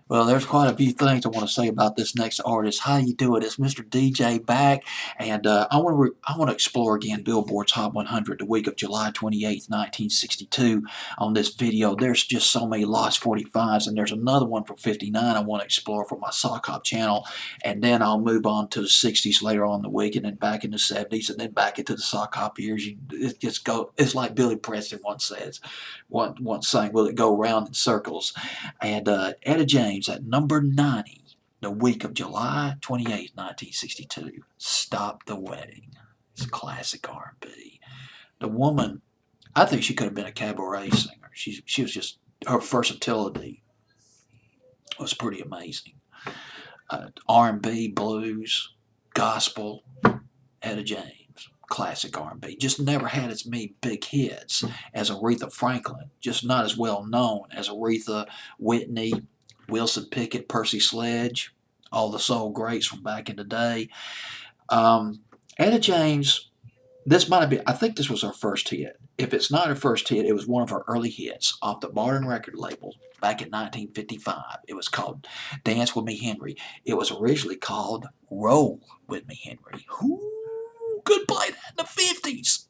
Well, there's quite a few things I want to say about this next artist. How you doing? It's Mr. DJ back, and I want to explore again Billboard's Hot 100 the week of July 28th, 1962. On this video, there's just so many Lost 45s, and there's another one from '59 I want to explore for my Sock Hop channel, and then I'll move on to the '60s later on in the week, and then back in the '70s, and then back into the Sock Hop years. It just go. It's like Billy Preston once sang, "Will it go round in circles?" And Etta James at number 90, the week of July 28th, 1962. Stop the Wedding. It's classic R&B. The woman, I think she could have been a cabaret singer. She was just, her versatility was pretty amazing. R&B, blues, gospel, Etta James, classic R&B. Just never had as many big hits as Aretha Franklin. Just not as well known as Aretha, Whitney, Wilson Pickett, Percy Sledge, all the soul greats from back in the day. Etta James, this might have been, I think this was her first hit. If it's not her first hit, it was one of her early hits off the Modern Record label back in 1955. It was called Dance With Me Henry. It was originally called Roll With Me Henry. Who could play that in the 50s?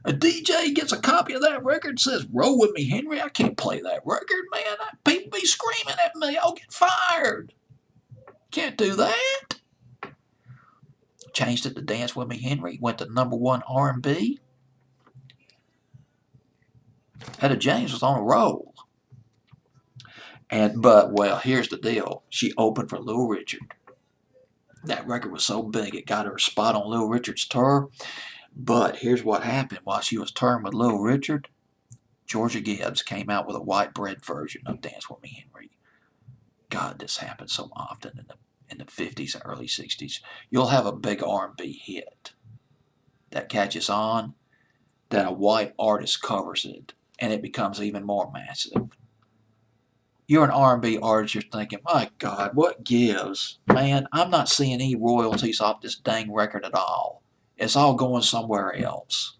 A DJ gets a copy of that record and says, "Roll with me, Henry." I can't play that record, man. People be screaming at me. I'll get fired. Can't do that. Changed it to Dance With Me, Henry. Went to number one R&B. Etta James was on a roll. But, well, here's the deal. She opened for Little Richard. That record was so big, it got her a spot on Little Richard's tour. But here's what happened. While she was touring with Little Richard, Georgia Gibbs came out with a white bread version of Dance With Me, Henry. God, this happened so often in the 50s and early 60s. You'll have a big R&B hit that catches on, then a white artist covers it, and it becomes even more massive. You're an R&B artist, you're thinking, my God, what gives? Man, I'm not seeing any royalties off this dang record at all. It's all going somewhere else.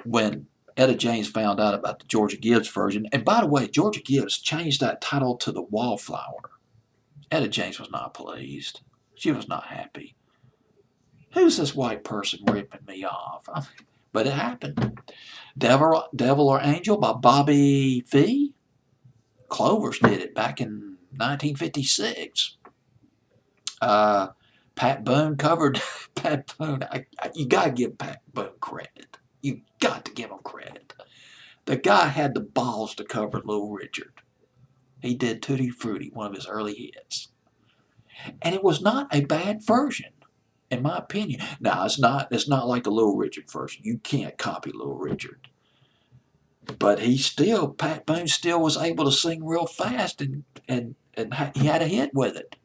When Etta James found out about the Georgia Gibbs version, and by the way, Georgia Gibbs changed that title to The Wallflower. Etta James was not pleased. She was not happy. Who's this white person ripping me off? But it happened. Devil or Angel by Bobby Fee. Clovers did it back in 1956. Pat Boone covered Pat Boone. You got to give Pat Boone credit. You got to give him credit. The guy had the balls to cover Little Richard. He did Tutti Frutti, one of his early hits. And it was not a bad version, in my opinion. Now, it's not like the Little Richard version. You can't copy Little Richard. But Pat Boone still was able to sing real fast, and he had a hit with it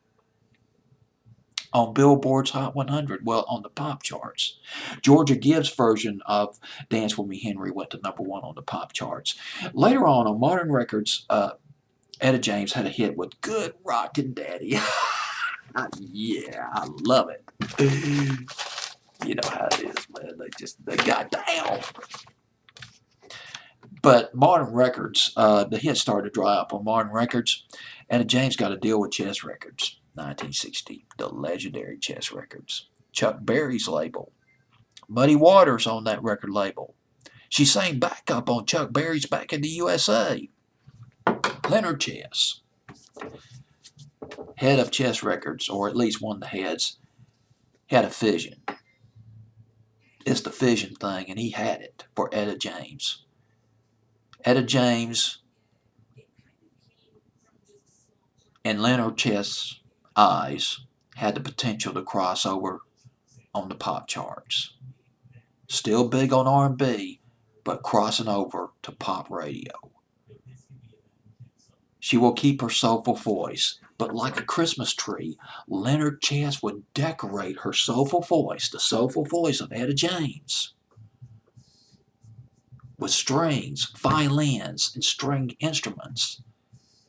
on Billboard's Hot 100, well, on the pop charts. Georgia Gibbs' version of Dance With Me, Henry went to number one on the pop charts. Later on Modern Records, Etta James had a hit with Good Rockin' Daddy. Yeah, I love it. You know how it is, man. They got down. But Modern Records, the hits started to dry up on Modern Records. Etta James got a deal with Chess Records, 1960, the legendary Chess Records. Chuck Berry's label. Muddy Waters on that record label. She sang backup on Chuck Berry's Back in the USA. Leonard Chess, head of Chess Records, or at least one of the heads, had a vision. It's the vision thing, and he had it for Etta James. Etta James and Leonard Chess' eyes had the potential to cross over on the pop charts. Still big on R&B, but crossing over to pop radio. She will keep her soulful voice, but like a Christmas tree, Leonard Chess would decorate her soulful voice, the soulful voice of Etta James, with strings, violins, and string instruments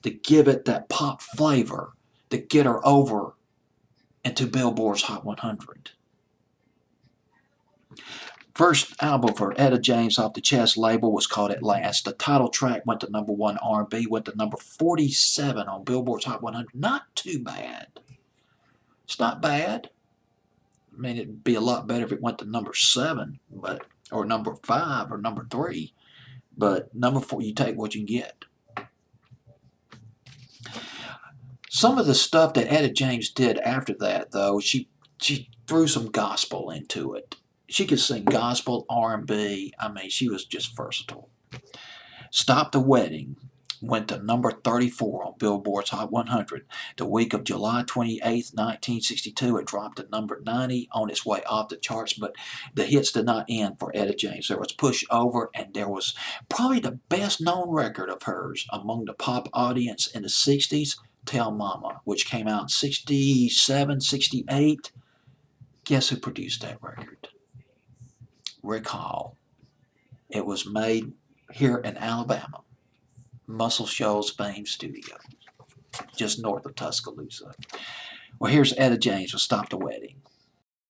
to give it that pop flavor to get her over into Billboard's Hot 100. First album for Etta James off the Chess label was called At Last. The title track went to #1 R&B, went to number 47 on Billboard's Hot 100. Not too bad. It's not bad. I mean, it'd be a lot better if it went to number 7, or number 5, or number 3. But number 4, you take what you can get. Some of the stuff that Etta James did after that, though, she threw some gospel into it. She could sing gospel, R&B. I mean, she was just versatile. Stop the Wedding went to number 34 on Billboard's Hot 100. The week of July 28th, 1962, it dropped to number 90 on its way off the charts, but the hits did not end for Etta James. There was Push Over, and there was probably the best known record of hers among the pop audience in the 60s, Tell Mama, which came out in 67, 68. Guess who produced that record? Rick Hall. It was made here in Alabama, Muscle Shoals Fame Studio, just north of Tuscaloosa. Well, here's Etta James with Stop the Wedding.